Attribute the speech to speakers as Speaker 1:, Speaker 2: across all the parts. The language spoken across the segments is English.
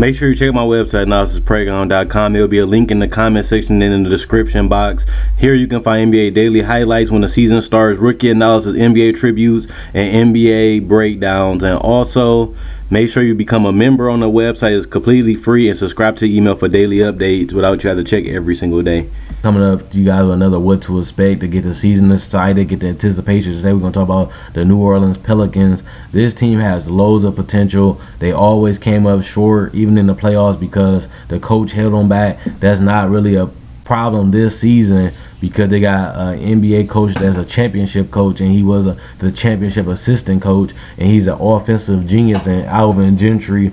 Speaker 1: Make sure you check my website, analysispregon.com. There will be a link in the comment section and in the description box. Here you can find NBA daily highlights when the season starts, rookie analysis, NBA tributes, and NBA breakdowns. And also, make sure you become a member on the website. It's completely free, and subscribe to the email for daily updates without you having to check every single day.
Speaker 2: Coming up, you guys, another what to expect to get the season excited, get the anticipation. Today we're going to talk about the New Orleans Pelicans. This team has loads of potential. They always came up short, even in the playoffs, because the coach held them back. That's not really a problem this season, because they got an NBA coach that's a championship coach, and he was the championship assistant coach, and he's an offensive genius, and Alvin Gentry.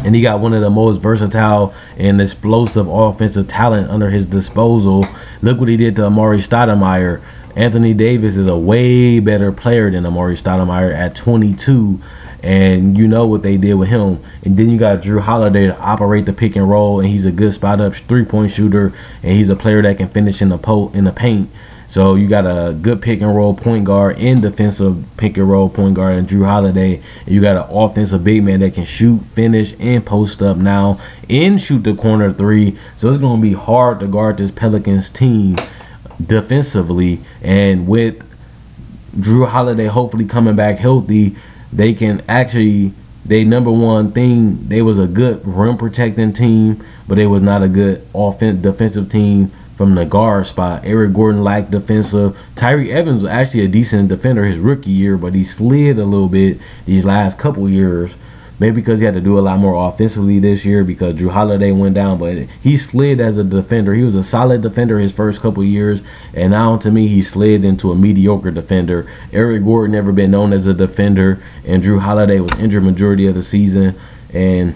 Speaker 2: And he got one of the most versatile and explosive offensive talent under his disposal. Look what he did to Amari Stoudemire. Anthony Davis is a way better player than Amari Stoudemire at 22. And you know what they did with him. And then you got Drew Holiday to operate the pick and roll, and he's a good spot-up three-point shooter, and he's a player that can finish in the paint. So you got a good pick and roll point guard and defensive pick and roll point guard in Drew Holiday. And you got an offensive big man that can shoot, finish, and post up now, and shoot the corner three. So it's going to be hard to guard this Pelicans team defensively. And with Drew Holiday hopefully coming back healthy, they can actually, they number one thing, they was a good rim protecting team, but they was not a good defensive team from the guard spot. Eric Gordon lacked defensive. Tyreke Evans was actually a decent defender his rookie year, but he slid a little bit these last couple years. Maybe because he had to do a lot more offensively this year because Drew Holiday went down, but he slid as a defender. He was a solid defender his first couple years, and now to me he slid into a mediocre defender. Eric Gordon never been known as a defender, and Drew Holiday was injured majority of the season, and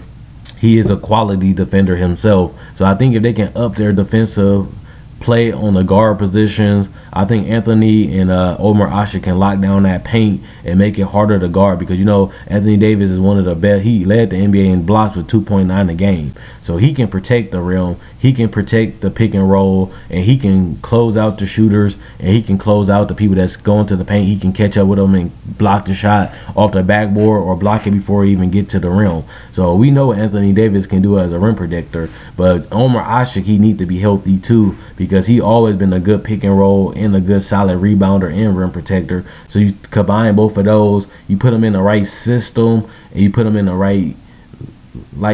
Speaker 2: he is a quality defender himself. So I think if they can up their defensive play on the guard positions, I think Anthony and Omar Asha can lock down that paint and make it harder to guard, because you know Anthony Davis is one of the best. He led the NBA in blocks with 2.9 a game, so he can protect the rim, he can protect the pick and roll, and he can close out the shooters, and he can close out the people that's going to the paint. He can catch up with them and block the shot off the backboard or block it before he even get to the rim. So we know what Anthony Davis can do as a rim protector, but Omar Asha, he need to be healthy too, because he always been a good pick and roll and a good solid rebounder and rim protector. So you combine both of those, you put them in the right system, and you put them in the right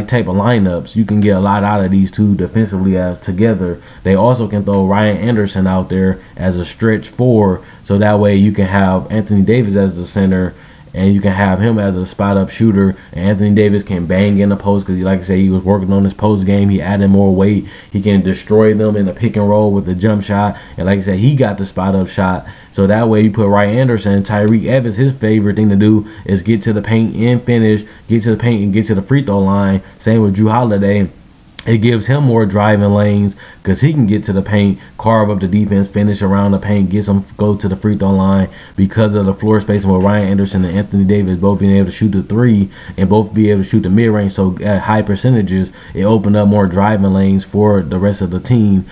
Speaker 2: type of lineups, you can get a lot out of these two defensively as together. They also can throw Ryan Anderson out there as a stretch four, so that way you can have Anthony Davis as the center, and you can have him as a spot-up shooter, and Anthony Davis can bang in the post because, like I said, he was working on his post game. He added more weight. He can destroy them in the pick and roll with the jump shot, and like I said, he got the spot-up shot. So that way you put Ryan Anderson, Tyreke Evans, his favorite thing to do is get to the paint and finish, get to the paint and get to the free throw line. Same with Drew Holiday. It gives him more driving lanes because he can get to the paint, carve up the defense, finish around the paint, get some, go to the free throw line, because of the floor spacing with Ryan Anderson and Anthony Davis both being able to shoot the three and both be able to shoot the mid-range. So at high percentages, it opened up more driving lanes for the rest of the team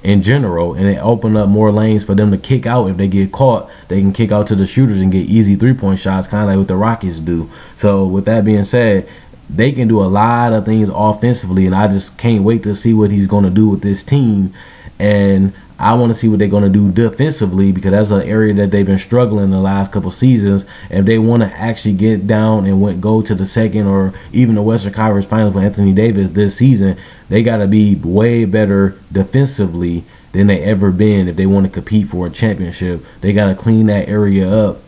Speaker 2: in general, and it opened up more lanes for them to kick out. If they get caught, they can kick out to the shooters and get easy three-point shots, kind of like what the Rockets do. So with that being said, they can do a lot of things offensively, and I just can't wait to see what he's going to do with this team. And I want to see what they're going to do defensively, because that's an area that they've been struggling the last couple seasons. If they want to actually get down and go to the second or even the Western Conference Finals with Anthony Davis this season, they got to be way better defensively than they ever been if they want to compete for a championship. They got to clean that area up,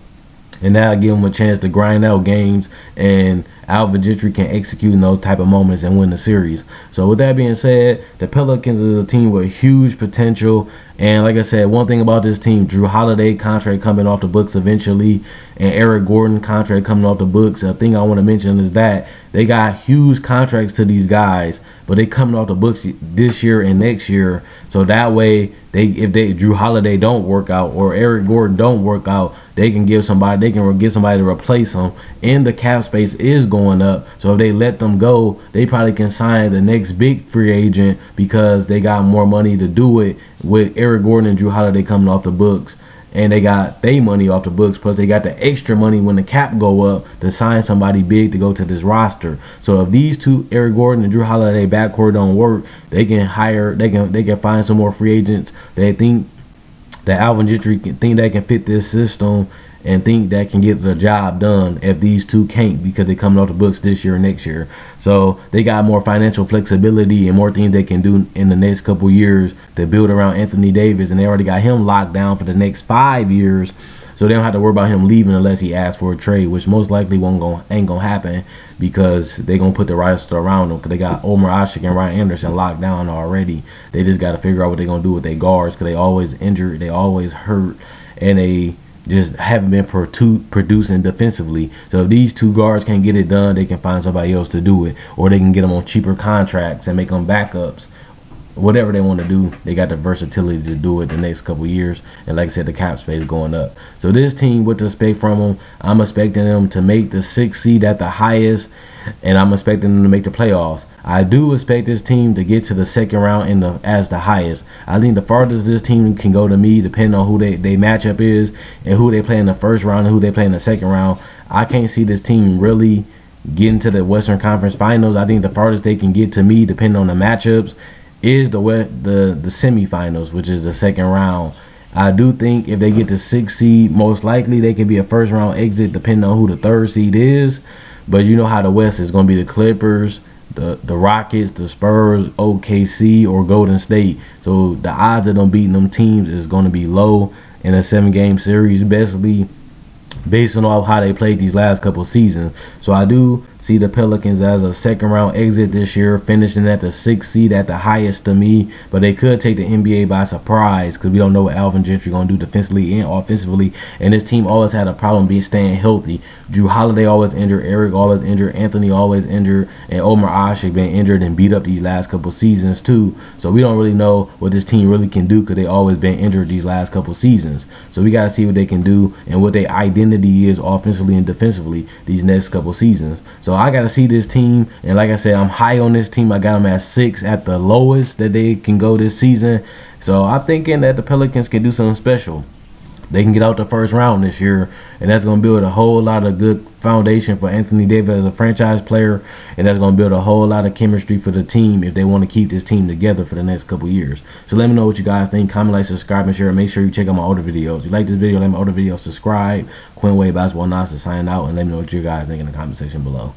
Speaker 2: and that'll give them a chance to grind out games, and Alvin Gentry can execute in those type of moments and win the series. So with that being said, the Pelicans is a team with huge potential. And like I said, one thing about this team, Drew Holiday contract coming off the books eventually, and Eric Gordon contract coming off the books. A thing I want to mention is that they got huge contracts to these guys, but they coming off the books this year and next year. So that way, if Drew Holiday don't work out or Eric Gordon don't work out, they can get somebody to replace them, and the cap space is going up. So if they let them go, they probably can sign the next big free agent because they got more money to do it with Eric Gordon and Drew Holiday coming off the books. and they got their money off the books, plus they got the extra money when the cap go up to sign somebody big to go to this roster. So if these two, Eric Gordon and Drew Holiday backcourt don't work, they can find some more free agents. They think that Alvin Gentry think they can fit this system and think that can get the job done if these two can't, because they're coming off the books this year and next year. So they got more financial flexibility and more things they can do in the next couple years to build around Anthony Davis, and they already got him locked down for the next 5 years. So they don't have to worry about him leaving unless he asks for a trade, which most likely ain't gonna happen, because they gonna put the roster around him, because they got Omer Asik and Ryan Anderson locked down already. They just got to figure out what they're gonna do with their guards, because they always injured, they always hurt, and they just haven't been producing defensively. So if these two guards can't get it done, they can find somebody else to do it, or they can get them on cheaper contracts and make them backups. Whatever they want to do, they got the versatility to do it the next couple years. And like I said, the cap space going up. So this team, what to expect from them, I'm expecting them to make the 6th seed at the highest, and I'm expecting them to make the playoffs. I do expect this team to get to the 2nd round as the highest. I think the farthest this team can go to me, depending on who they matchup is and who they play in the 1st round and who they play in the 2nd round. I can't see this team really getting to the Western Conference Finals. I think the farthest they can get to me, depending on the matchups, is the semifinals, which is the 2nd round. I do think if they get the 6th seed, most likely they can be a 1st round exit, depending on who the 3rd seed is. But you know how the West is going to be: the Clippers, the Rockets, the Spurs, OKC, or Golden State. So the odds of them beating them teams is going to be low in a 7-game series, basically based on how they played these last couple seasons. So I do see the Pelicans as a 2nd round exit this year, finishing at the 6th seed at the highest to me. But they could take the NBA by surprise, because we don't know what Alvin Gentry going to do defensively and offensively. And this team always had a problem staying healthy. Drew Holiday always injured, Eric always injured, Anthony always injured, and Omer Asik been injured and beat up these last couple seasons too. So we don't really know what this team really can do, because they always been injured these last couple seasons. So we got to see what they can do and what their identity is offensively and defensively these next couple seasons. So I got to see this team, and like I said, I'm high on this team. I got them at 6 at the lowest that they can go this season. So I'm thinking that the Pelicans can do something special. They can get out the 1st round this year, and that's going to build a whole lot of good foundation for Anthony Davis as a franchise player, and that's going to build a whole lot of chemistry for the team if they want to keep this team together for the next couple years. So let me know what you guys think. Comment, like, subscribe, and share. Make sure you check out my older videos. If you like this video, like my older videos, subscribe. Quinn Wade Basketball Analysis signing out, and let me know what you guys think in the comment section below.